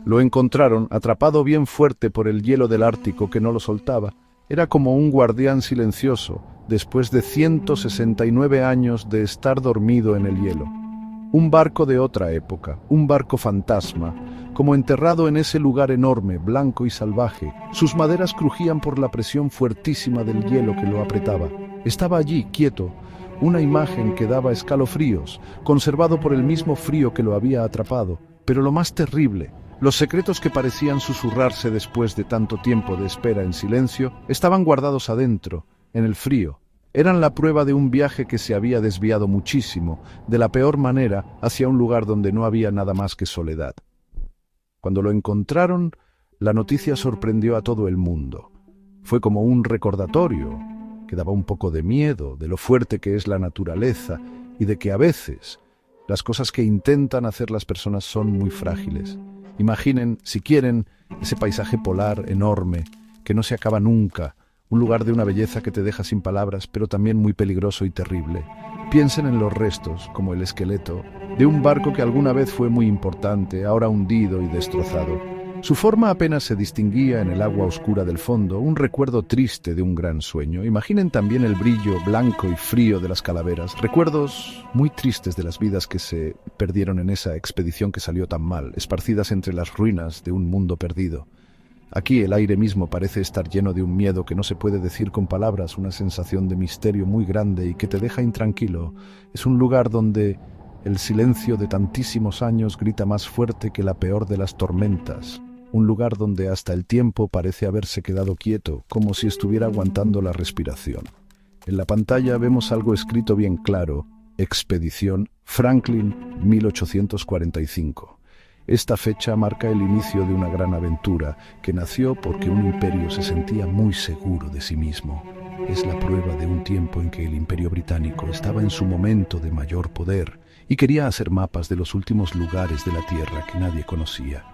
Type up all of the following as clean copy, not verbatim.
Lo encontraron atrapado bien fuerte por el hielo del Ártico que no lo soltaba. Era como un guardián silencioso, después de 169 años de estar dormido en el hielo. Un barco de otra época, un barco fantasma, como enterrado en ese lugar enorme, blanco y salvaje. Sus maderas crujían por la presión fuertísima del hielo que lo apretaba. Estaba allí, quieto, una imagen que daba escalofríos, conservado por el mismo frío que lo había atrapado. Pero lo más terrible, los secretos que parecían susurrarse después de tanto tiempo de espera en silencio, estaban guardados adentro, en el frío. Eran la prueba de un viaje que se había desviado muchísimo, de la peor manera, hacia un lugar donde no había nada más que soledad. Cuando lo encontraron, la noticia sorprendió a todo el mundo. Fue como un recordatorio, que daba un poco de miedo, de lo fuerte que es la naturaleza, y de que a veces las cosas que intentan hacer las personas son muy frágiles. Imaginen, si quieren, ese paisaje polar enorme, que no se acaba nunca, un lugar de una belleza que te deja sin palabras, pero también muy peligroso y terrible. Piensen en los restos, como el esqueleto, de un barco que alguna vez fue muy importante, ahora hundido y destrozado. Su forma apenas se distinguía en el agua oscura del fondo, un recuerdo triste de un gran sueño. Imaginen también el brillo blanco y frío de las calaveras, recuerdos muy tristes de las vidas que se perdieron en esa expedición que salió tan mal, esparcidas entre las ruinas de un mundo perdido. Aquí el aire mismo parece estar lleno de un miedo que no se puede decir con palabras, una sensación de misterio muy grande y que te deja intranquilo. Es un lugar donde el silencio de tantísimos años grita más fuerte que la peor de las tormentas. Un lugar donde hasta el tiempo parece haberse quedado quieto, como si estuviera aguantando la respiración. En la pantalla vemos algo escrito bien claro: Expedición Franklin 1845. Esta fecha marca el inicio de una gran aventura que nació porque un imperio se sentía muy seguro de sí mismo. Es la prueba de un tiempo en que el Imperio Británico estaba en su momento de mayor poder y quería hacer mapas de los últimos lugares de la Tierra que nadie conocía.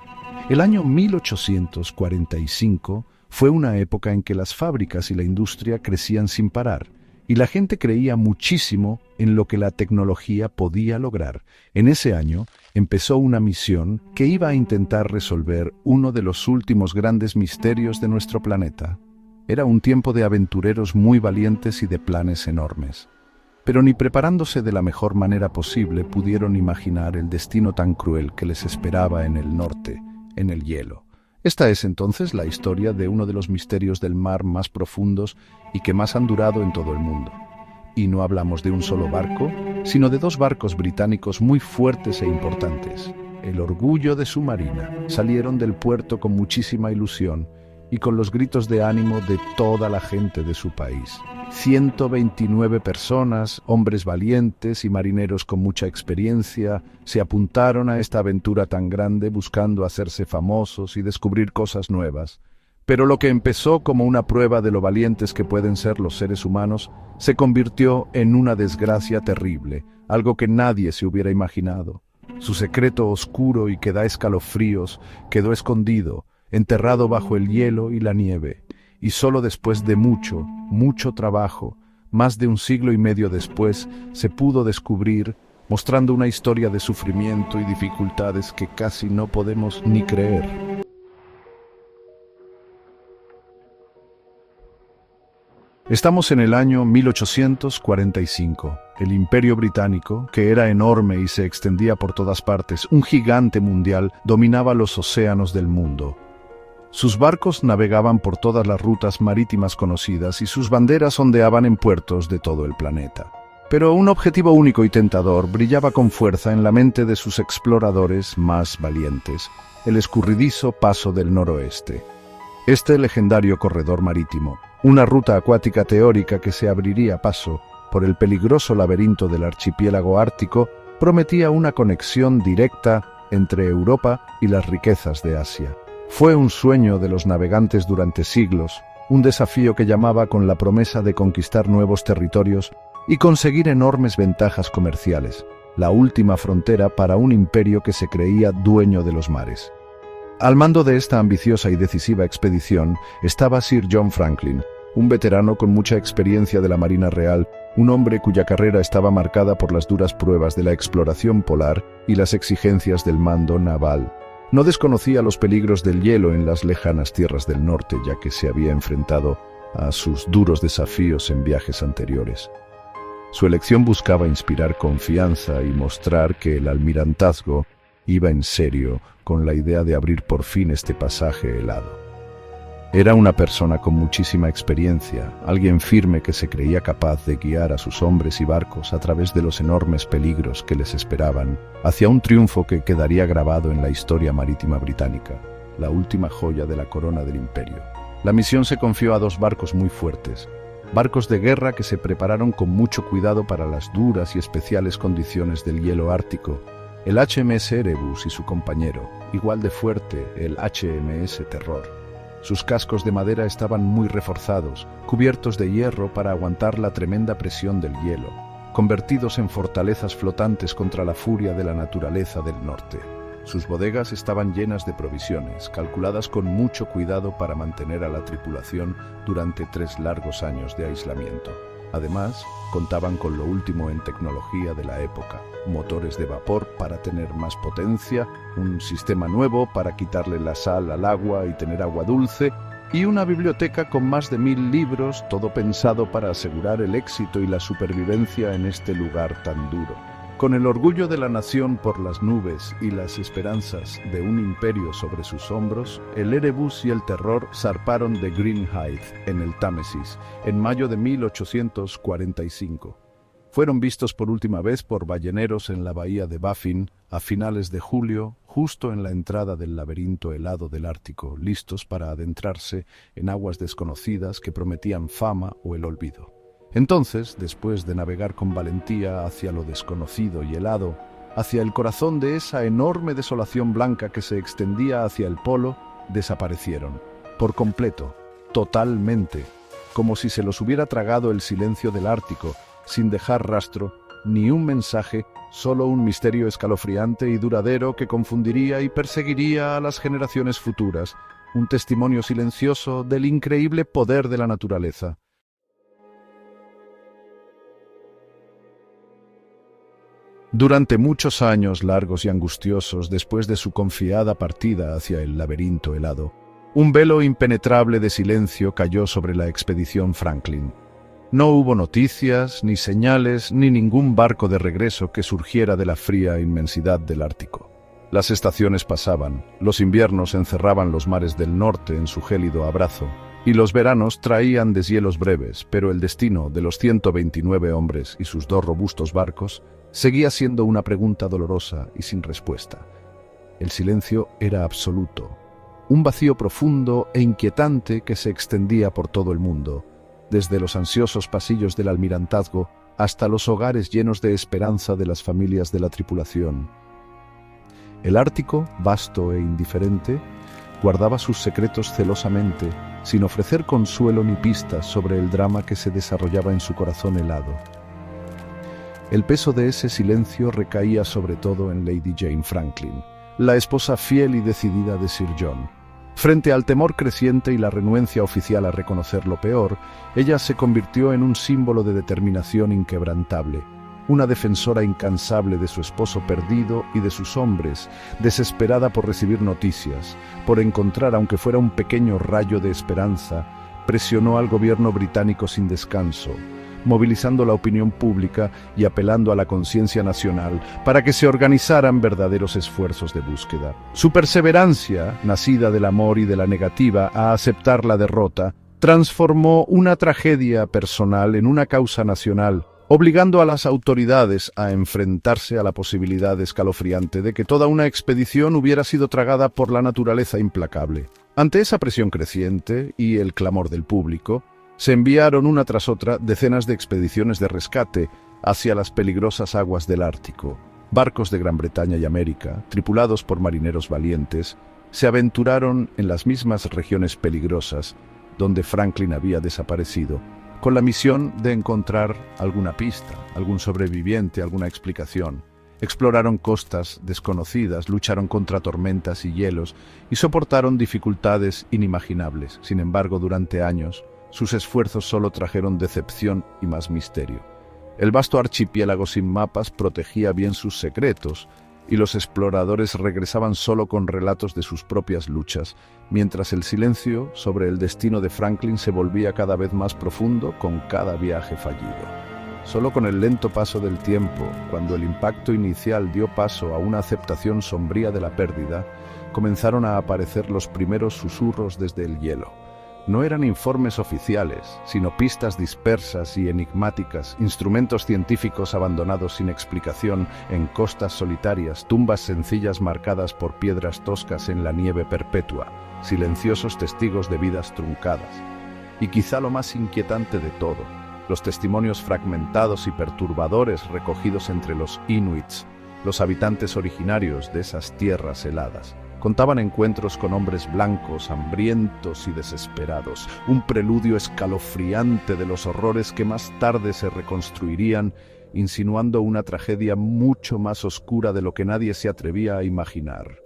El año 1845 fue una época en que las fábricas y la industria crecían sin parar, y la gente creía muchísimo en lo que la tecnología podía lograr. En ese año empezó una misión que iba a intentar resolver uno de los últimos grandes misterios de nuestro planeta. Era un tiempo de aventureros muy valientes y de planes enormes. Pero ni preparándose de la mejor manera posible pudieron imaginar el destino tan cruel que les esperaba en el norte, en el hielo. Esta es entonces la historia de uno de los misterios del mar más profundos y que más han durado en todo el mundo. Y no hablamos de un solo barco, sino de dos barcos británicos muy fuertes e importantes. El orgullo de su marina. Salieron del puerto con muchísima ilusión y con los gritos de ánimo de toda la gente de su país. 129 personas, hombres valientes y marineros con mucha experiencia, se apuntaron a esta aventura tan grande buscando hacerse famosos y descubrir cosas nuevas. Pero lo que empezó como una prueba de lo valientes que pueden ser los seres humanos, se convirtió en una desgracia terrible, algo que nadie se hubiera imaginado. Su secreto oscuro y que da escalofríos quedó escondido, enterrado bajo el hielo y la nieve, y solo después de mucho, mucho trabajo, más de un siglo y medio después, se pudo descubrir, mostrando una historia de sufrimiento y dificultades que casi no podemos ni creer. Estamos en el año 1845. El Imperio Británico, que era enorme y se extendía por todas partes, un gigante mundial, dominaba los océanos del mundo. Sus barcos navegaban por todas las rutas marítimas conocidas y sus banderas ondeaban en puertos de todo el planeta. Pero un objetivo único y tentador brillaba con fuerza en la mente de sus exploradores más valientes: el escurridizo Paso del Noroeste. Este legendario corredor marítimo, una ruta acuática teórica que se abriría paso por el peligroso laberinto del archipiélago ártico, prometía una conexión directa entre Europa y las riquezas de Asia. Fue un sueño de los navegantes durante siglos, un desafío que llamaba con la promesa de conquistar nuevos territorios y conseguir enormes ventajas comerciales, la última frontera para un imperio que se creía dueño de los mares. Al mando de esta ambiciosa y decisiva expedición estaba Sir John Franklin, un veterano con mucha experiencia de la Marina Real, un hombre cuya carrera estaba marcada por las duras pruebas de la exploración polar y las exigencias del mando naval. No desconocía los peligros del hielo en las lejanas tierras del norte, ya que se había enfrentado a sus duros desafíos en viajes anteriores. Su elección buscaba inspirar confianza y mostrar que el almirantazgo iba en serio con la idea de abrir por fin este pasaje helado. Era una persona con muchísima experiencia, alguien firme que se creía capaz de guiar a sus hombres y barcos a través de los enormes peligros que les esperaban, hacia un triunfo que quedaría grabado en la historia marítima británica, la última joya de la corona del imperio. La misión se confió a 2 barcos muy fuertes, barcos de guerra que se prepararon con mucho cuidado para las duras y especiales condiciones del hielo ártico, el HMS Erebus y su compañero, igual de fuerte, el HMS Terror. Sus cascos de madera estaban muy reforzados, cubiertos de hierro para aguantar la tremenda presión del hielo, convertidos en fortalezas flotantes contra la furia de la naturaleza del norte. Sus bodegas estaban llenas de provisiones, calculadas con mucho cuidado para mantener a la tripulación durante 3 largos años de aislamiento. Además, contaban con lo último en tecnología de la época, motores de vapor para tener más potencia, un sistema nuevo para quitarle la sal al agua y tener agua dulce, y una biblioteca con más de 1000 libros, todo pensado para asegurar el éxito y la supervivencia en este lugar tan duro. Con el orgullo de la nación por las nubes y las esperanzas de un imperio sobre sus hombros, el Erebus y el Terror zarparon de Greenhithe, en el Támesis, en mayo de 1845. Fueron vistos por última vez por balleneros en la bahía de Baffin a finales de julio, justo en la entrada del laberinto helado del Ártico, listos para adentrarse en aguas desconocidas que prometían fama o el olvido. Entonces, después de navegar con valentía hacia lo desconocido y helado, hacia el corazón de esa enorme desolación blanca que se extendía hacia el polo, desaparecieron, por completo, totalmente, como si se los hubiera tragado el silencio del Ártico, sin dejar rastro, ni un mensaje, solo un misterio escalofriante y duradero que confundiría y perseguiría a las generaciones futuras, un testimonio silencioso del increíble poder de la naturaleza. Durante muchos años largos y angustiosos después de su confiada partida hacia el laberinto helado, un velo impenetrable de silencio cayó sobre la expedición Franklin. No hubo noticias, ni señales, ni ningún barco de regreso que surgiera de la fría inmensidad del Ártico. Las estaciones pasaban, los inviernos encerraban los mares del norte en su gélido abrazo, y los veranos traían deshielos breves, pero el destino de los 129 hombres y sus 2 robustos barcos seguía siendo una pregunta dolorosa y sin respuesta. El silencio era absoluto, un vacío profundo e inquietante que se extendía por todo el mundo, desde los ansiosos pasillos del almirantazgo hasta los hogares llenos de esperanza de las familias de la tripulación. El Ártico, vasto e indiferente, guardaba sus secretos celosamente, sin ofrecer consuelo ni pistas sobre el drama que se desarrollaba en su corazón helado. El peso de ese silencio recaía sobre todo en Lady Jane Franklin, la esposa fiel y decidida de Sir John. Frente al temor creciente y la renuencia oficial a reconocer lo peor, ella se convirtió en un símbolo de determinación inquebrantable, una defensora incansable de su esposo perdido y de sus hombres, desesperada por recibir noticias, por encontrar aunque fuera un pequeño rayo de esperanza. Presionó al gobierno británico sin descanso, movilizando la opinión pública y apelando a la conciencia nacional para que se organizaran verdaderos esfuerzos de búsqueda. Su perseverancia, nacida del amor y de la negativa a aceptar la derrota, transformó una tragedia personal en una causa nacional, obligando a las autoridades a enfrentarse a la posibilidad escalofriante de que toda una expedición hubiera sido tragada por la naturaleza implacable. Ante esa presión creciente y el clamor del público, se enviaron una tras otra decenas de expediciones de rescate hacia las peligrosas aguas del Ártico. Barcos de Gran Bretaña y América, tripulados por marineros valientes, se aventuraron en las mismas regiones peligrosas donde Franklin había desaparecido, con la misión de encontrar alguna pista, algún sobreviviente, alguna explicación. Exploraron costas desconocidas, lucharon contra tormentas y hielos y soportaron dificultades inimaginables. Sin embargo, durante años, sus esfuerzos solo trajeron decepción y más misterio. El vasto archipiélago sin mapas protegía bien sus secretos, y los exploradores regresaban solo con relatos de sus propias luchas, mientras el silencio sobre el destino de Franklin se volvía cada vez más profundo con cada viaje fallido. Solo con el lento paso del tiempo, cuando el impacto inicial dio paso a una aceptación sombría de la pérdida, comenzaron a aparecer los primeros susurros desde el hielo. No eran informes oficiales, sino pistas dispersas y enigmáticas, instrumentos científicos abandonados sin explicación en costas solitarias, tumbas sencillas marcadas por piedras toscas en la nieve perpetua, silenciosos testigos de vidas truncadas. Y quizá lo más inquietante de todo, los testimonios fragmentados y perturbadores recogidos entre los inuits, los habitantes originarios de esas tierras heladas. Contaban encuentros con hombres blancos, hambrientos y desesperados, un preludio escalofriante de los horrores que más tarde se reconstruirían, insinuando una tragedia mucho más oscura de lo que nadie se atrevía a imaginar.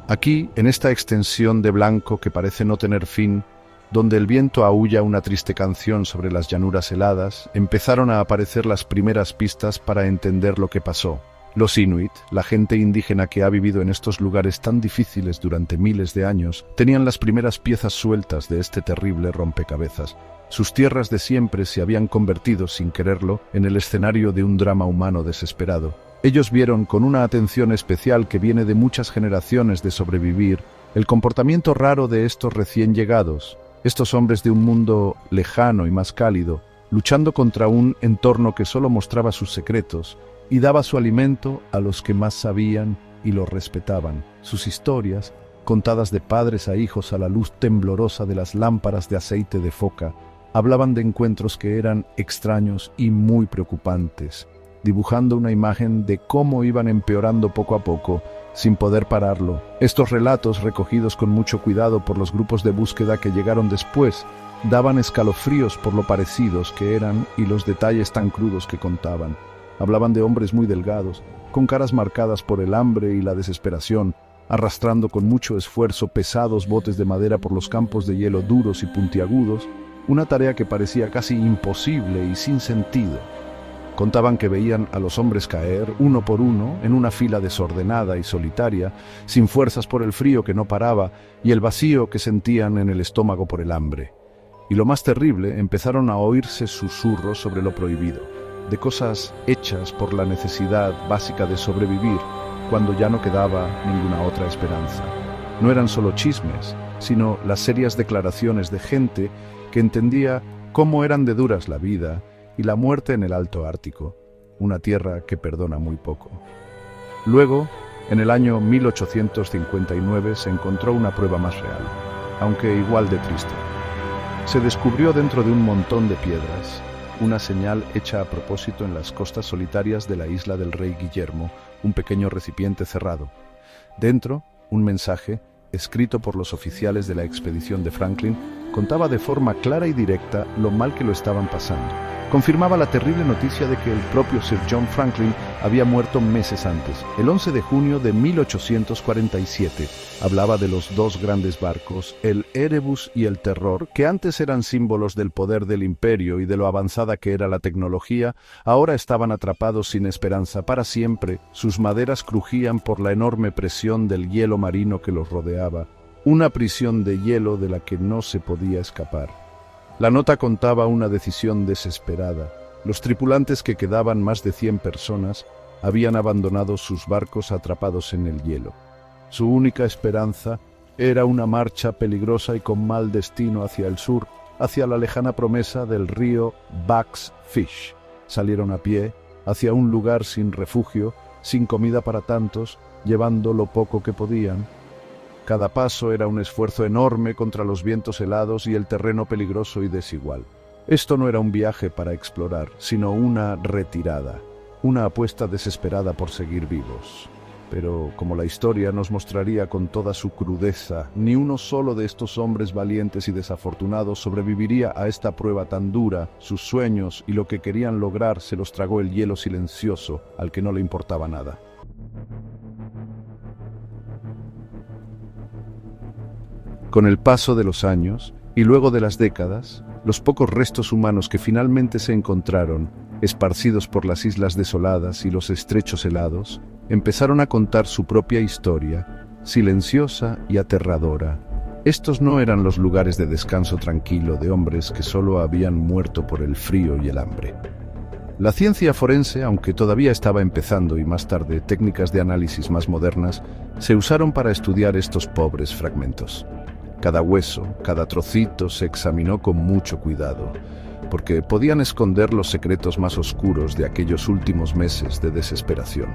Aquí, en esta extensión de blanco que parece no tener fin, donde el viento aúlla una triste canción sobre las llanuras heladas, empezaron a aparecer las primeras pistas para entender lo que pasó. Los inuit, la gente indígena que ha vivido en estos lugares tan difíciles durante miles de años, tenían las primeras piezas sueltas de este terrible rompecabezas. Sus tierras de siempre se habían convertido, sin quererlo, en el escenario de un drama humano desesperado. Ellos vieron con una atención especial que viene de muchas generaciones de sobrevivir, el comportamiento raro de estos recién llegados, estos hombres de un mundo lejano y más cálido, luchando contra un entorno que solo mostraba sus secretos y daba su alimento a los que más sabían y lo respetaban. Sus historias, contadas de padres a hijos a la luz temblorosa de las lámparas de aceite de foca, hablaban de encuentros que eran extraños y muy preocupantes, dibujando una imagen de cómo iban empeorando poco a poco, sin poder pararlo. Estos relatos, recogidos con mucho cuidado por los grupos de búsqueda que llegaron después, daban escalofríos por lo parecidos que eran y los detalles tan crudos que contaban. Hablaban de hombres muy delgados, con caras marcadas por el hambre y la desesperación, arrastrando con mucho esfuerzo pesados botes de madera por los campos de hielo duros y puntiagudos, una tarea que parecía casi imposible y sin sentido. Contaban que veían a los hombres caer, uno por uno, en una fila desordenada y solitaria, sin fuerzas por el frío que no paraba y el vacío que sentían en el estómago por el hambre. Y lo más terrible, empezaron a oírse susurros sobre lo prohibido, de cosas hechas por la necesidad básica de sobrevivir, cuando ya no quedaba ninguna otra esperanza. No eran solo chismes, sino las serias declaraciones de gente que entendía cómo eran de duras la vida y la muerte en el Alto Ártico, una tierra que perdona muy poco. Luego, en el año 1859 se encontró una prueba más real, aunque igual de triste. Se descubrió dentro de un montón de piedras una señal hecha a propósito en las costas solitarias de la isla del Rey Guillermo, un pequeño recipiente cerrado. Dentro, un mensaje, escrito por los oficiales de la expedición de Franklin, contaba de forma clara y directa lo mal que lo estaban pasando. Confirmaba la terrible noticia de que el propio Sir John Franklin había muerto meses antes, el 11 de junio de 1847. Hablaba de los dos grandes barcos, el Erebus y el Terror, que antes eran símbolos del poder del imperio y de lo avanzada que era la tecnología, ahora estaban atrapados sin esperanza para siempre. Sus maderas crujían por la enorme presión del hielo marino que los rodeaba, una prisión de hielo de la que no se podía escapar. La nota contaba una decisión desesperada. Los tripulantes, que quedaban más de 100 personas, habían abandonado sus barcos atrapados en el hielo. Su única esperanza era una marcha peligrosa y con mal destino hacia el sur, hacia la lejana promesa del río Buck's Fish. Salieron a pie, hacia un lugar sin refugio, sin comida para tantos, llevando lo poco que podían. Cada paso era un esfuerzo enorme contra los vientos helados y el terreno peligroso y desigual. Esto no era un viaje para explorar, sino una retirada, una apuesta desesperada por seguir vivos. Pero, como la historia nos mostraría con toda su crudeza, ni uno solo de estos hombres valientes y desafortunados sobreviviría a esta prueba tan dura. Sus sueños y lo que querían lograr se los tragó el hielo silencioso, al que no le importaba nada. Con el paso de los años, Y luego de las décadas, los pocos restos humanos que finalmente se encontraron, esparcidos por las islas desoladas y los estrechos helados, empezaron a contar su propia historia, silenciosa y aterradora. Estos no eran los lugares de descanso tranquilo de hombres que solo habían muerto por el frío y el hambre. La ciencia forense, aunque todavía estaba empezando y más tarde técnicas de análisis más modernas, se usaron para estudiar estos pobres fragmentos. Cada hueso, cada trocito se examinó con mucho cuidado, porque podían esconder los secretos más oscuros de aquellos últimos meses de desesperación.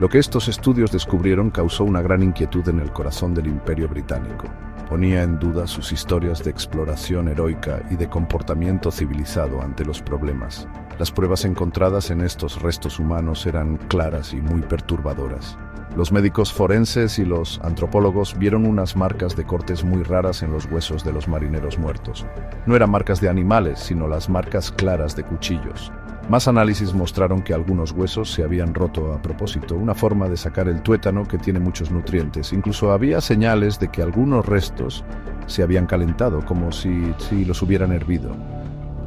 Lo que estos estudios descubrieron causó una gran inquietud en el corazón del Imperio Británico. Ponía en duda sus historias de exploración heroica y de comportamiento civilizado ante los problemas. Las pruebas encontradas en estos restos humanos eran claras y muy perturbadoras. Los médicos forenses y los antropólogos vieron unas marcas de cortes muy raras en los huesos de los marineros muertos. No eran marcas de animales, sino las marcas claras de cuchillos. Más análisis mostraron que algunos huesos se habían roto a propósito, una forma de sacar el tuétano que tiene muchos nutrientes. Incluso había señales de que algunos restos se habían calentado, como si los hubieran hervido.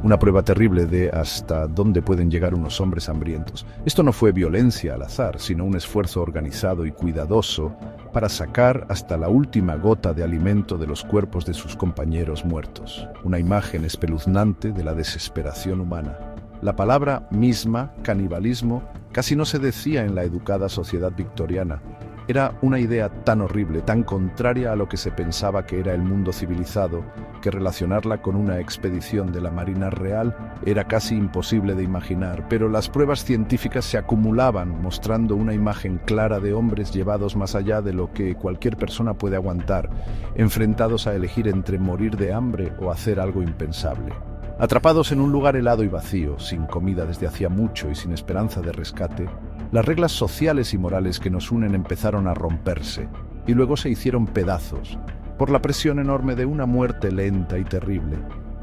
Una prueba terrible de hasta dónde pueden llegar unos hombres hambrientos. Esto no fue violencia al azar, sino un esfuerzo organizado y cuidadoso para sacar hasta la última gota de alimento de los cuerpos de sus compañeros muertos. Una imagen espeluznante de la desesperación humana. La palabra misma, canibalismo, casi no se decía en la educada sociedad victoriana. Era una idea tan horrible, tan contraria a lo que se pensaba que era el mundo civilizado, que relacionarla con una expedición de la Marina Real era casi imposible de imaginar, pero las pruebas científicas se acumulaban, mostrando una imagen clara de hombres llevados más allá de lo que cualquier persona puede aguantar, enfrentados a elegir entre morir de hambre o hacer algo impensable. Atrapados en un lugar helado y vacío, sin comida desde hacía mucho y sin esperanza de rescate, las reglas sociales y morales que nos unen empezaron a romperse, y luego se hicieron pedazos, por la presión enorme de una muerte lenta y terrible.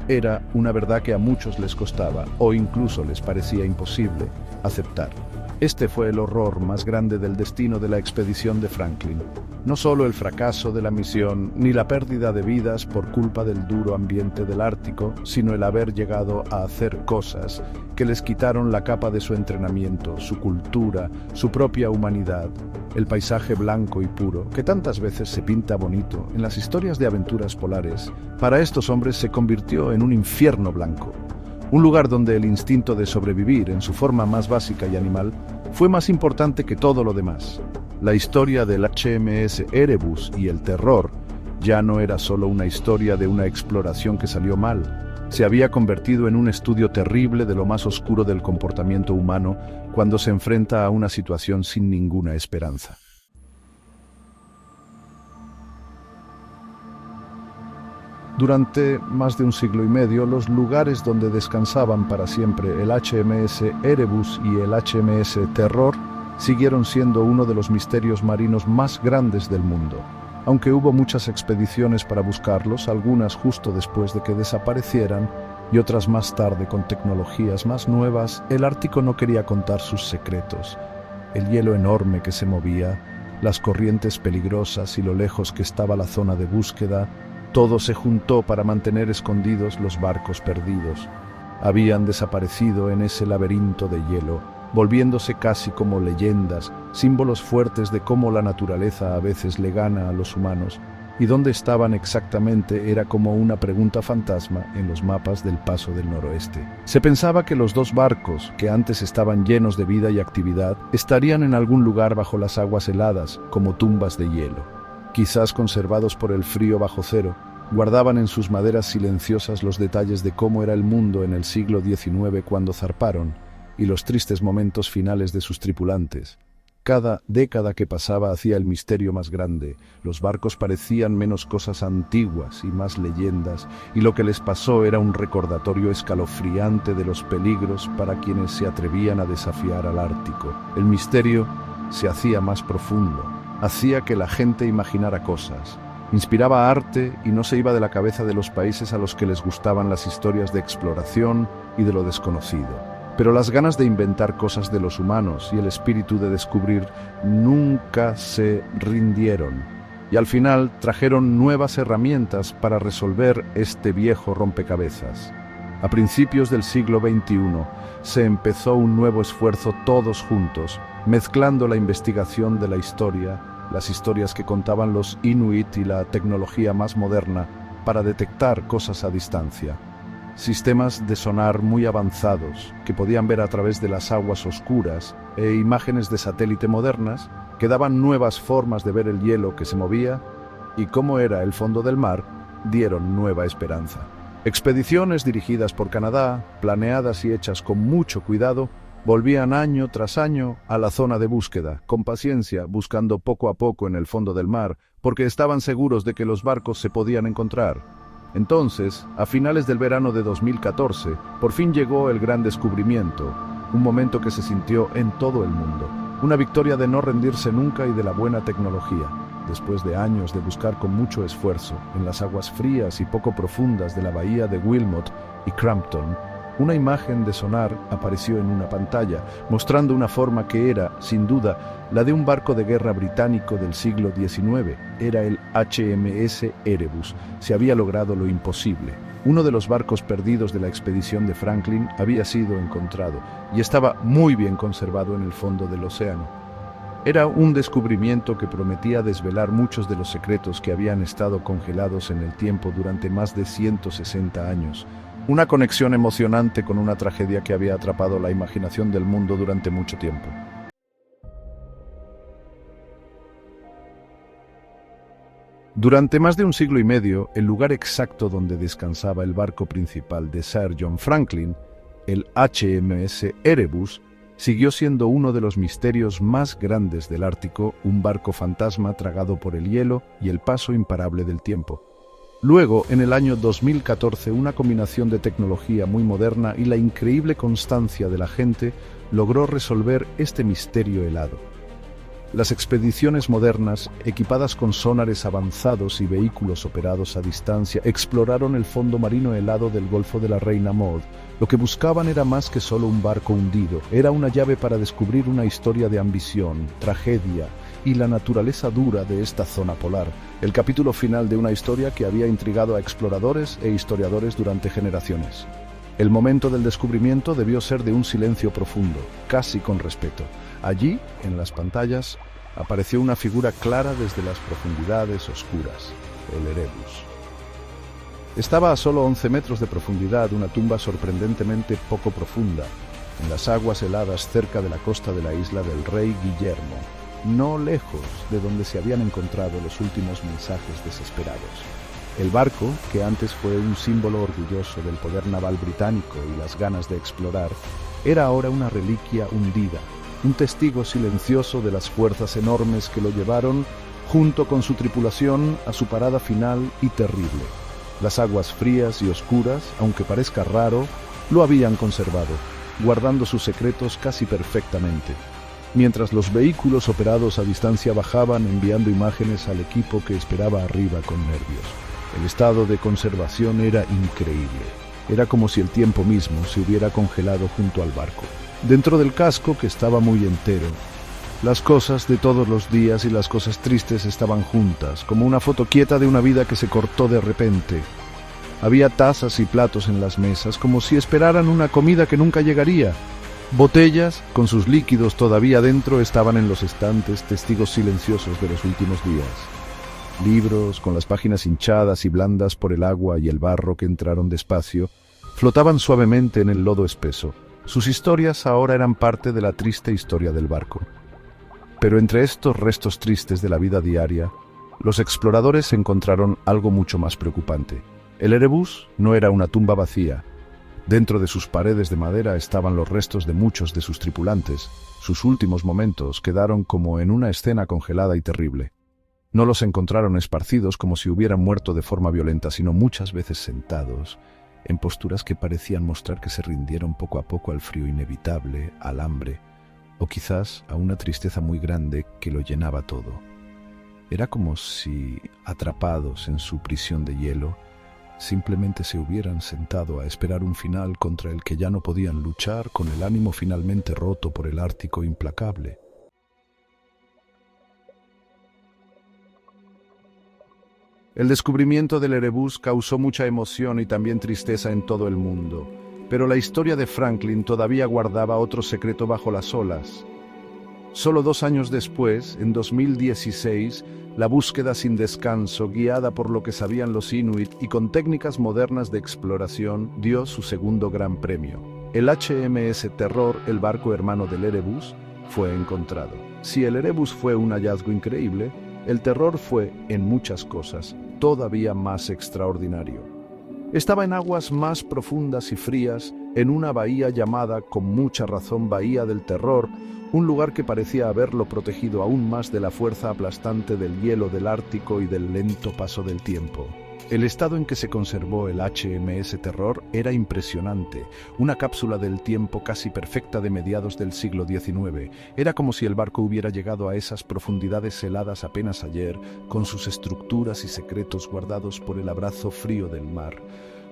Era una verdad que a muchos les costaba, o incluso les parecía imposible, aceptar. Este fue el horror más grande del destino de la expedición de Franklin. No solo el fracaso de la misión, ni la pérdida de vidas por culpa del duro ambiente del Ártico, sino el haber llegado a hacer cosas que les quitaron la capa de su entrenamiento, su cultura, su propia humanidad, el paisaje blanco y puro, que tantas veces se pinta bonito en las historias de aventuras polares. Para estos hombres se convirtió en un infierno blanco. Un lugar donde el instinto de sobrevivir, en su forma más básica y animal, fue más importante que todo lo demás. La historia del HMS Erebus y el terror ya no era solo una historia de una exploración que salió mal. Se había convertido en un estudio terrible de lo más oscuro del comportamiento humano cuando se enfrenta a una situación sin ninguna esperanza. Durante más de un siglo y medio, los lugares donde descansaban para siempre el HMS Erebus y el HMS Terror siguieron siendo uno de los misterios marinos más grandes del mundo. Aunque hubo muchas expediciones para buscarlos, algunas justo después de que desaparecieran y otras más tarde con tecnologías más nuevas, el Ártico no quería contar sus secretos. El hielo enorme que se movía, las corrientes peligrosas y lo lejos que estaba la zona de búsqueda, todo se juntó para mantener escondidos los barcos perdidos. Habían desaparecido en ese laberinto de hielo, volviéndose casi como leyendas, símbolos fuertes de cómo la naturaleza a veces le gana a los humanos, y dónde estaban exactamente era como una pregunta fantasma en los mapas del Paso del Noroeste. Se pensaba que los dos barcos, que antes estaban llenos de vida y actividad, estarían en algún lugar bajo las aguas heladas, como tumbas de hielo. Quizás conservados por el frío bajo cero, guardaban en sus maderas silenciosas los detalles de cómo era el mundo en el siglo XIX cuando zarparon, y los tristes momentos finales de sus tripulantes. Cada década que pasaba hacía el misterio más grande, los barcos parecían menos cosas antiguas y más leyendas, y lo que les pasó era un recordatorio escalofriante de los peligros para quienes se atrevían a desafiar al Ártico. El misterio se hacía más profundo. Hacía que la gente imaginara cosas, inspiraba arte y no se iba de la cabeza de los países a los que les gustaban las historias de exploración y de lo desconocido. Pero las ganas de inventar cosas de los humanos y el espíritu de descubrir nunca se rindieron. y al final trajeron nuevas herramientas para resolver este viejo rompecabezas. A principios del siglo XXI se empezó un nuevo esfuerzo todos juntos, mezclando la investigación de la historia, las historias que contaban los Inuit y la tecnología más moderna para detectar cosas a distancia. Sistemas de sonar muy avanzados que podían ver a través de las aguas oscuras e imágenes de satélite modernas que daban nuevas formas de ver el hielo que se movía y cómo era el fondo del mar, dieron nueva esperanza. Expediciones dirigidas por Canadá, planeadas y hechas con mucho cuidado, volvían año tras año a la zona de búsqueda, con paciencia, buscando poco a poco en el fondo del mar, porque estaban seguros de que los barcos se podían encontrar. Entonces, a finales del verano de 2014, por fin llegó el gran descubrimiento, un momento que se sintió en todo el mundo, una victoria de no rendirse nunca y de la buena tecnología. Después de años de buscar con mucho esfuerzo en las aguas frías y poco profundas de la bahía de Wilmot y Crampton, una imagen de sonar apareció en una pantalla, mostrando una forma que era, sin duda, la de un barco de guerra británico del siglo XIX. Era el HMS Erebus. Se había logrado lo imposible. Uno de los barcos perdidos de la expedición de Franklin había sido encontrado y estaba muy bien conservado en el fondo del océano. Era un descubrimiento que prometía desvelar muchos de los secretos que habían estado congelados en el tiempo durante más de 160 años. Una conexión emocionante con una tragedia que había atrapado la imaginación del mundo durante mucho tiempo. Durante más de un siglo y medio, el lugar exacto donde descansaba el barco principal de Sir John Franklin, el HMS Erebus, siguió siendo uno de los misterios más grandes del Ártico, un barco fantasma tragado por el hielo y el paso imparable del tiempo. Luego, en el año 2014, una combinación de tecnología muy moderna y la increíble constancia de la gente logró resolver este misterio helado. Las expediciones modernas, equipadas con sonares avanzados y vehículos operados a distancia, exploraron el fondo marino helado del Golfo de la Reina Maud. Lo que buscaban era más que solo un barco hundido, era una llave para descubrir una historia de ambición, tragedia y la naturaleza dura de esta zona polar, el capítulo final de una historia que había intrigado a exploradores e historiadores durante generaciones. El momento del descubrimiento debió ser de un silencio profundo, casi con respeto. Allí, en las pantallas, apareció una figura clara desde las profundidades oscuras, el Erebus. Estaba a solo 11 metros de profundidad, una tumba sorprendentemente poco profunda, en las aguas heladas cerca de la costa de la isla del Rey Guillermo, no lejos de donde se habían encontrado los últimos mensajes desesperados. El barco, que antes fue un símbolo orgulloso del poder naval británico y las ganas de explorar, era ahora una reliquia hundida, un testigo silencioso de las fuerzas enormes que lo llevaron, junto con su tripulación, a su parada final y terrible. Las aguas frías y oscuras, aunque parezca raro, lo habían conservado, guardando sus secretos casi perfectamente, mientras los vehículos operados a distancia bajaban enviando imágenes al equipo que esperaba arriba con nervios. El estado de conservación era increíble. Era como si el tiempo mismo se hubiera congelado junto al barco. Dentro del casco, que estaba muy entero, las cosas de todos los días y las cosas tristes estaban juntas, como una foto quieta de una vida que se cortó de repente. Había tazas y platos en las mesas, como si esperaran una comida que nunca llegaría. Botellas, con sus líquidos todavía dentro, estaban en los estantes, testigos silenciosos de los últimos días. Libros, con las páginas hinchadas y blandas por el agua y el barro que entraron despacio, flotaban suavemente en el lodo espeso. Sus historias ahora eran parte de la triste historia del barco. Pero entre estos restos tristes de la vida diaria, los exploradores encontraron algo mucho más preocupante. El Erebus no era una tumba vacía. Dentro de sus paredes de madera estaban los restos de muchos de sus tripulantes. Sus últimos momentos quedaron como en una escena congelada y terrible. No los encontraron esparcidos como si hubieran muerto de forma violenta, sino muchas veces sentados, en posturas que parecían mostrar que se rindieron poco a poco al frío inevitable, al hambre, o quizás a una tristeza muy grande que lo llenaba todo. Era como si, atrapados en su prisión de hielo, simplemente se hubieran sentado a esperar un final contra el que ya no podían luchar, con el ánimo finalmente roto por el Ártico implacable. El descubrimiento del Erebus causó mucha emoción y también tristeza en todo el mundo, pero la historia de Franklin todavía guardaba otro secreto bajo las olas. Solo 2 años después, en 2016, la búsqueda sin descanso, guiada por lo que sabían los Inuit y con técnicas modernas de exploración, dio su segundo gran premio. El HMS Terror, el barco hermano del Erebus, fue encontrado. Si el Erebus fue un hallazgo increíble, el Terror fue, en muchas cosas, todavía más extraordinario. Estaba en aguas más profundas y frías, en una bahía llamada, con mucha razón, Bahía del Terror, un lugar que parecía haberlo protegido aún más de la fuerza aplastante del hielo del Ártico y del lento paso del tiempo. El estado en que se conservó el HMS Terror era impresionante, una cápsula del tiempo casi perfecta de mediados del siglo XIX. Era como si el barco hubiera llegado a esas profundidades heladas apenas ayer, con sus estructuras y secretos guardados por el abrazo frío del mar.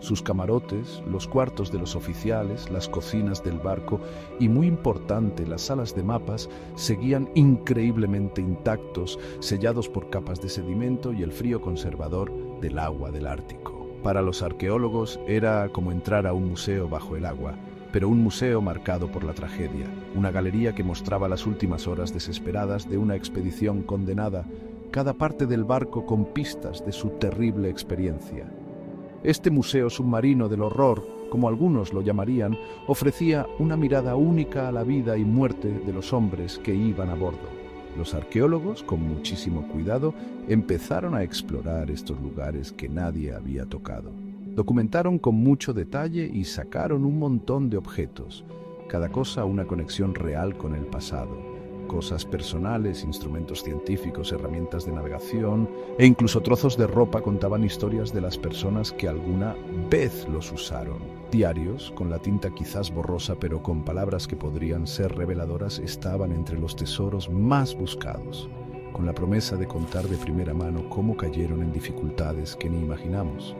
Sus camarotes, los cuartos de los oficiales, las cocinas del barco y, muy importante, las salas de mapas seguían increíblemente intactos, sellados por capas de sedimento y el frío conservador del agua del Ártico. Para los arqueólogos era como entrar a un museo bajo el agua, pero un museo marcado por la tragedia, una galería que mostraba las últimas horas desesperadas de una expedición condenada, cada parte del barco con pistas de su terrible experiencia. Este museo submarino del horror, como algunos lo llamarían, ofrecía una mirada única a la vida y muerte de los hombres que iban a bordo. Los arqueólogos, con muchísimo cuidado, empezaron a explorar estos lugares que nadie había tocado. Documentaron con mucho detalle y sacaron un montón de objetos, cada cosa una conexión real con el pasado. Cosas personales, instrumentos científicos, herramientas de navegación e incluso trozos de ropa contaban historias de las personas que alguna vez los usaron. Diarios, con la tinta quizás borrosa pero con palabras que podrían ser reveladoras, estaban entre los tesoros más buscados, con la promesa de contar de primera mano cómo cayeron en dificultades que ni imaginamos.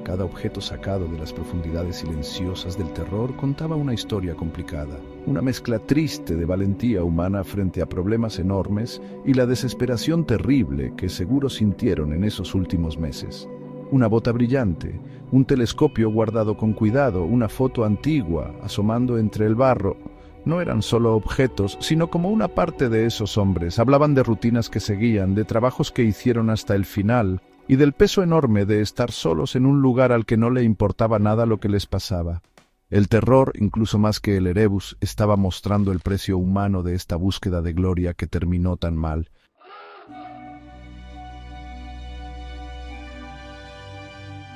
Cada objeto sacado de las profundidades silenciosas del terror contaba una historia complicada, una mezcla triste de valentía humana frente a problemas enormes y la desesperación terrible que seguro sintieron en esos últimos meses. Una bota brillante, un telescopio guardado con cuidado, una foto antigua asomando entre el barro. No eran solo objetos, sino como una parte de esos hombres. Hablaban de rutinas que seguían, de trabajos que hicieron hasta el final, y del peso enorme de estar solos en un lugar al que no le importaba nada lo que les pasaba. El terror, incluso más que el Erebus, estaba mostrando el precio humano de esta búsqueda de gloria que terminó tan mal.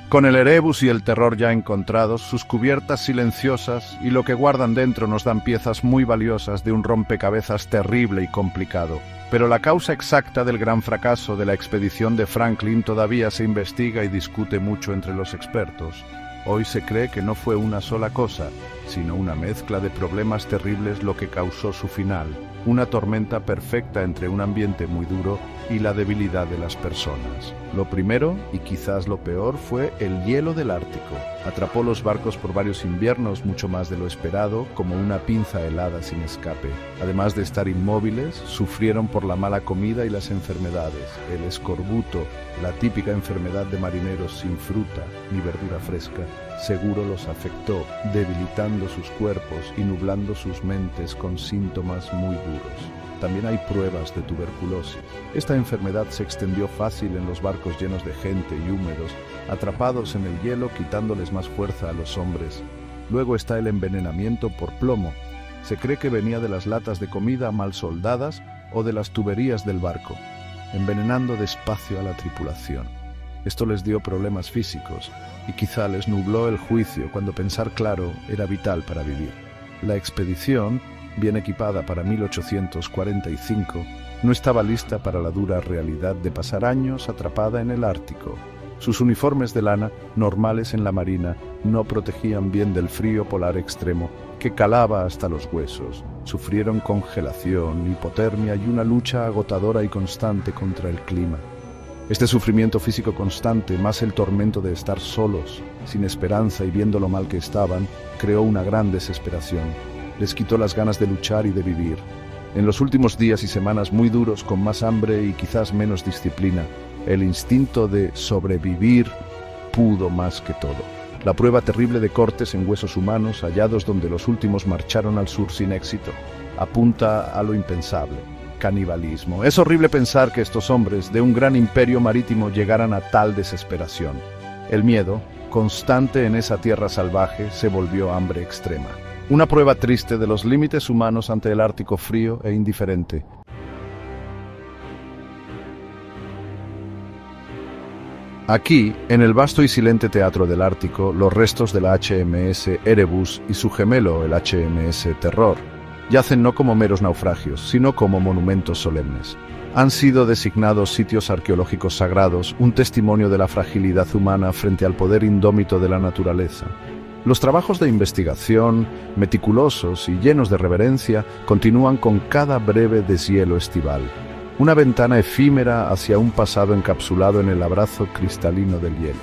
Con el Erebus y el terror ya encontrados, sus cubiertas silenciosas y lo que guardan dentro nos dan piezas muy valiosas de un rompecabezas terrible y complicado. Pero la causa exacta del gran fracaso de la expedición de Franklin todavía se investiga y discute mucho entre los expertos. Hoy se cree que no fue una sola cosa, sino una mezcla de problemas terribles lo que causó su final, una tormenta perfecta entre un ambiente muy duro y la debilidad de las personas. Lo primero, y quizás lo peor, fue el hielo del Ártico. Atrapó los barcos por varios inviernos, mucho más de lo esperado, como una pinza helada sin escape. Además de estar inmóviles, sufrieron por la mala comida y las enfermedades. El escorbuto, la típica enfermedad de marineros sin fruta ni verdura fresca, seguro los afectó, debilitando sus cuerpos y nublando sus mentes con síntomas muy duros. También hay pruebas de tuberculosis. Esta enfermedad se extendió fácil en los barcos llenos de gente y húmedos, atrapados en el hielo, quitándoles más fuerza a los hombres. Luego está el envenenamiento por plomo. Se cree que venía de las latas de comida mal soldadas o de las tuberías del barco, envenenando despacio a la tripulación. Esto les dio problemas físicos y quizá les nubló el juicio cuando pensar claro era vital para vivir. La expedición, bien equipada para 1845, no estaba lista para la dura realidad de pasar años atrapada en el Ártico. Sus uniformes de lana, normales en la marina, no protegían bien del frío polar extremo que calaba hasta los huesos. Sufrieron congelación, hipotermia y una lucha agotadora y constante contra el clima. Este sufrimiento físico constante, más el tormento de estar solos, sin esperanza y viendo lo mal que estaban, creó una gran desesperación. Les quitó las ganas de luchar y de vivir. En los últimos días y semanas muy duros, con más hambre y quizás menos disciplina, El instinto de sobrevivir pudo más que todo. La prueba terrible de cortes en huesos humanos hallados donde los últimos marcharon al sur sin éxito apunta a lo impensable: canibalismo. Es horrible pensar que estos hombres de un gran imperio marítimo llegaran a tal desesperación. El miedo, constante en esa tierra salvaje, se volvió hambre extrema. Una prueba triste de los límites humanos ante el Ártico frío e indiferente. Aquí, en el vasto y silente teatro del Ártico, los restos del HMS Erebus y su gemelo, el HMS Terror, yacen no como meros naufragios, sino como monumentos solemnes. Han sido designados sitios arqueológicos sagrados, un testimonio de la fragilidad humana frente al poder indómito de la naturaleza. Los trabajos de investigación, meticulosos y llenos de reverencia, continúan con cada breve deshielo estival. Una ventana efímera hacia un pasado encapsulado en el abrazo cristalino del hielo.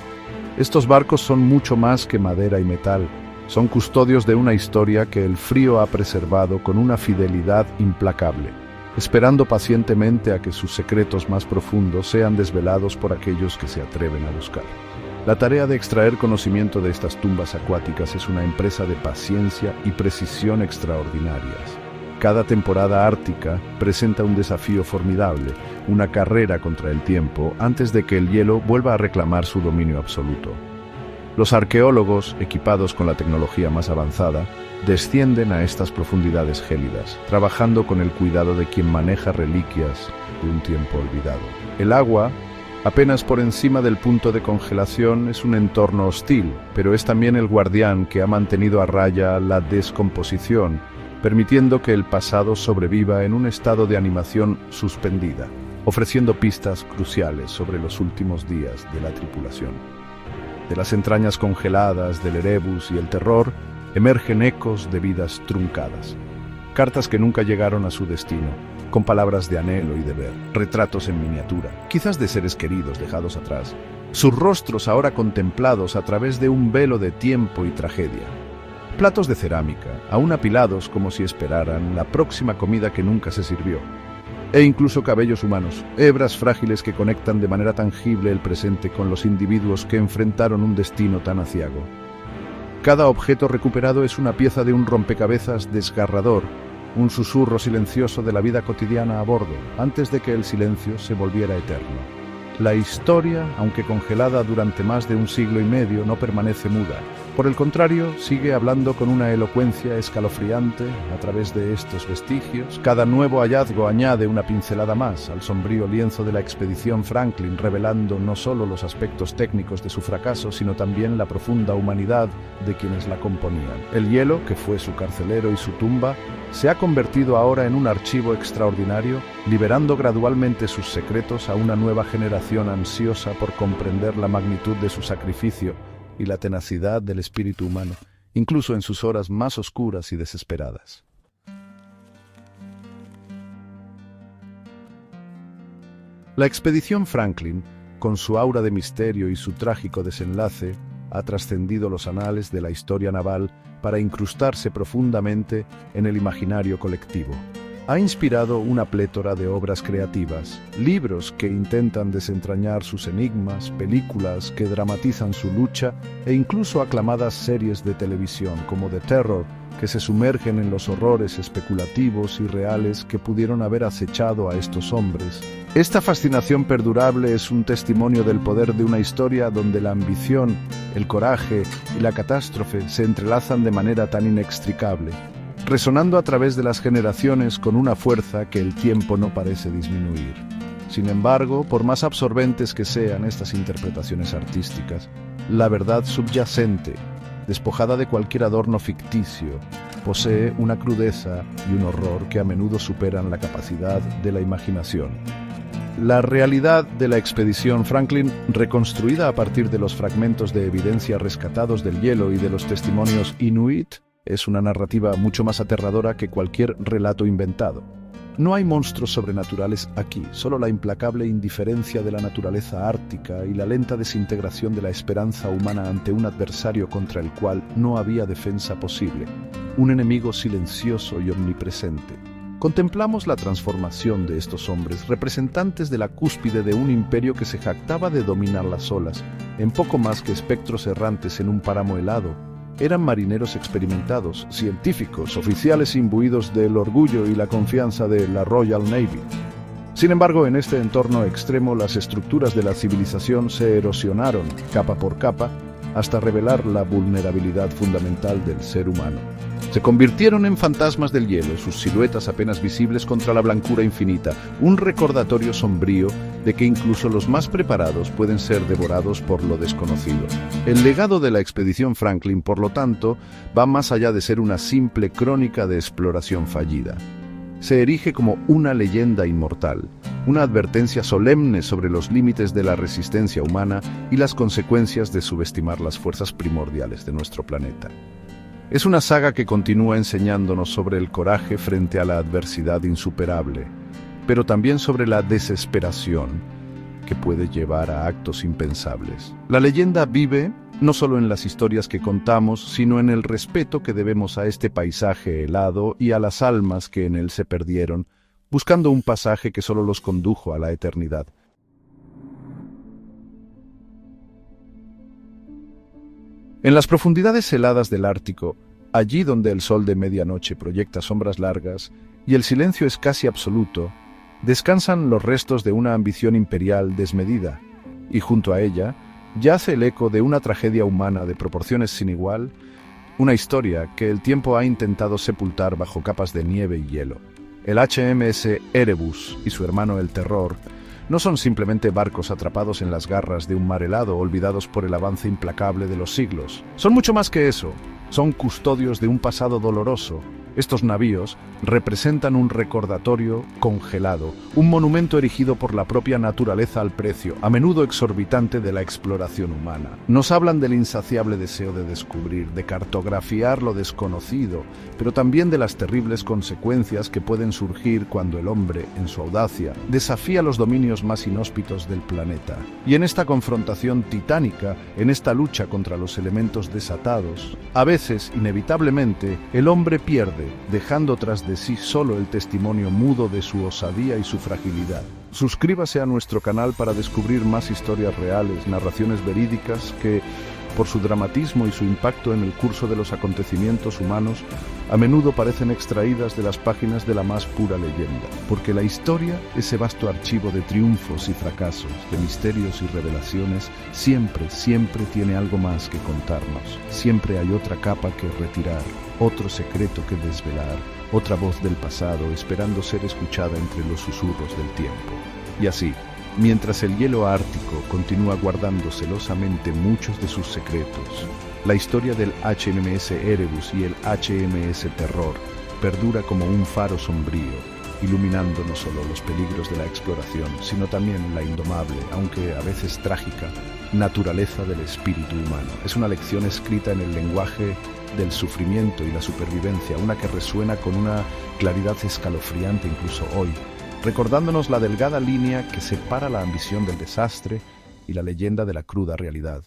Estos barcos son mucho más que madera y metal. Son custodios de una historia que el frío ha preservado con una fidelidad implacable, esperando pacientemente a que sus secretos más profundos sean desvelados por aquellos que se atreven a buscar. La tarea de extraer conocimiento de estas tumbas acuáticas es una empresa de paciencia y precisión extraordinarias. Cada temporada ártica presenta un desafío formidable, una carrera contra el tiempo antes de que el hielo vuelva a reclamar su dominio absoluto. Los arqueólogos, equipados con la tecnología más avanzada, descienden a estas profundidades gélidas, trabajando con el cuidado de quien maneja reliquias de un tiempo olvidado. El agua, apenas por encima del punto de congelación, es un entorno hostil, pero es también el guardián que ha mantenido a raya la descomposición, permitiendo que el pasado sobreviva en un estado de animación suspendida, ofreciendo pistas cruciales sobre los últimos días de la tripulación. De las entrañas congeladas del Erebus y el Terror emergen ecos de vidas truncadas, cartas que nunca llegaron a su destino, con palabras de anhelo y deber, retratos en miniatura, quizás de seres queridos dejados atrás, sus rostros ahora contemplados a través de un velo de tiempo y tragedia. Platos de cerámica, aún apilados como si esperaran la próxima comida que nunca se sirvió. E incluso cabellos humanos, hebras frágiles que conectan de manera tangible el presente con los individuos que enfrentaron un destino tan aciago. Cada objeto recuperado es una pieza de un rompecabezas desgarrador, un susurro silencioso de la vida cotidiana a bordo, antes de que el silencio se volviera eterno. La historia, aunque congelada durante más de un siglo y medio, no permanece muda. Por el contrario, sigue hablando con una elocuencia escalofriante a través de estos vestigios. Cada nuevo hallazgo añade una pincelada más al sombrío lienzo de la expedición Franklin, revelando no solo los aspectos técnicos de su fracaso, sino también la profunda humanidad de quienes la componían. El hielo, que fue su carcelero y su tumba, se ha convertido ahora en un archivo extraordinario, liberando gradualmente sus secretos a una nueva generación ansiosa por comprender la magnitud de su sacrificio y la tenacidad del espíritu humano, incluso en sus horas más oscuras y desesperadas. La expedición Franklin, con su aura de misterio y su trágico desenlace, ha trascendido los anales de la historia naval para incrustarse profundamente en el imaginario colectivo. Ha inspirado una plétora de obras creativas, libros que intentan desentrañar sus enigmas, películas que dramatizan su lucha e incluso aclamadas series de televisión como The Terror, que se sumergen en los horrores especulativos y reales que pudieron haber acechado a estos hombres. Esta fascinación perdurable es un testimonio del poder de una historia donde la ambición, el coraje y la catástrofe se entrelazan de manera tan inextricable, resonando a través de las generaciones con una fuerza que el tiempo no parece disminuir. Sin embargo, por más absorbentes que sean estas interpretaciones artísticas, la verdad subyacente, despojada de cualquier adorno ficticio, posee una crudeza y un horror que a menudo superan la capacidad de la imaginación. La realidad de la expedición Franklin, reconstruida a partir de los fragmentos de evidencia rescatados del hielo y de los testimonios inuit, es una narrativa mucho más aterradora que cualquier relato inventado. No hay monstruos sobrenaturales aquí, solo la implacable indiferencia de la naturaleza ártica y la lenta desintegración de la esperanza humana ante un adversario contra el cual no había defensa posible, un enemigo silencioso y omnipresente. contemplamos la transformación de estos hombres, representantes de la cúspide de un imperio que se jactaba de dominar las olas, en poco más que espectros errantes en un páramo helado. Eran marineros experimentados, científicos, oficiales imbuidos del orgullo y la confianza de la Royal Navy. Sin embargo, en este entorno extremo, las estructuras de la civilización se erosionaron, capa por capa, hasta revelar la vulnerabilidad fundamental del ser humano. Se convirtieron en fantasmas del hielo, sus siluetas apenas visibles contra la blancura infinita, un recordatorio sombrío de que incluso los más preparados pueden ser devorados por lo desconocido. El legado de la expedición Franklin, por lo tanto, va más allá de ser una simple crónica de exploración fallida. Se erige como una leyenda inmortal, una advertencia solemne sobre los límites de la resistencia humana y las consecuencias de subestimar las fuerzas primordiales de nuestro planeta. Es una saga que continúa enseñándonos sobre el coraje frente a la adversidad insuperable, pero también sobre la desesperación que puede llevar a actos impensables. La leyenda vive no solo en las historias que contamos, sino en el respeto que debemos a este paisaje helado y a las almas que en él se perdieron, buscando un pasaje que solo los condujo a la eternidad. En las profundidades heladas del Ártico, allí donde el sol de medianoche proyecta sombras largas y el silencio es casi absoluto, descansan los restos de una ambición imperial desmedida, y junto a ella yace el eco de una tragedia humana de proporciones sin igual, una historia que el tiempo ha intentado sepultar bajo capas de nieve y hielo. El HMS Erebus y su hermano el Terror no son simplemente barcos atrapados en las garras de un mar helado, olvidados por el avance implacable de los siglos. Son mucho más que eso. Son custodios de un pasado doloroso. Estos navíos representan un recordatorio congelado, un monumento erigido por la propia naturaleza al precio, a menudo exorbitante, de la exploración humana. Nos hablan del insaciable deseo de descubrir, de cartografiar lo desconocido, pero también de las terribles consecuencias que pueden surgir cuando el hombre, en su audacia, desafía los dominios más inhóspitos del planeta. Y en esta confrontación titánica, en esta lucha contra los elementos desatados, a veces, inevitablemente, el hombre pierde, dejando tras de sí solo el testimonio mudo de su osadía y su fragilidad. Suscríbase a nuestro canal para descubrir más historias reales, narraciones verídicas que, por su dramatismo y su impacto en el curso de los acontecimientos humanos, a menudo parecen extraídas de las páginas de la más pura leyenda. Porque la historia, ese vasto archivo de triunfos y fracasos, de misterios y revelaciones, siempre tiene algo más que contarnos. Siempre hay otra capa que retirar, otro secreto que desvelar, otra voz del pasado esperando ser escuchada entre los susurros del tiempo. Y así, mientras el hielo ártico continúa guardando celosamente muchos de sus secretos, la historia del HMS Erebus y el HMS Terror perdura como un faro sombrío, iluminando no solo los peligros de la exploración, sino también la indomable, aunque a veces trágica, naturaleza del espíritu humano. Es una lección escrita en el lenguaje del sufrimiento y la supervivencia, una que resuena con una claridad escalofriante incluso hoy, recordándonos la delgada línea que separa la ambición del desastre y la leyenda de la cruda realidad.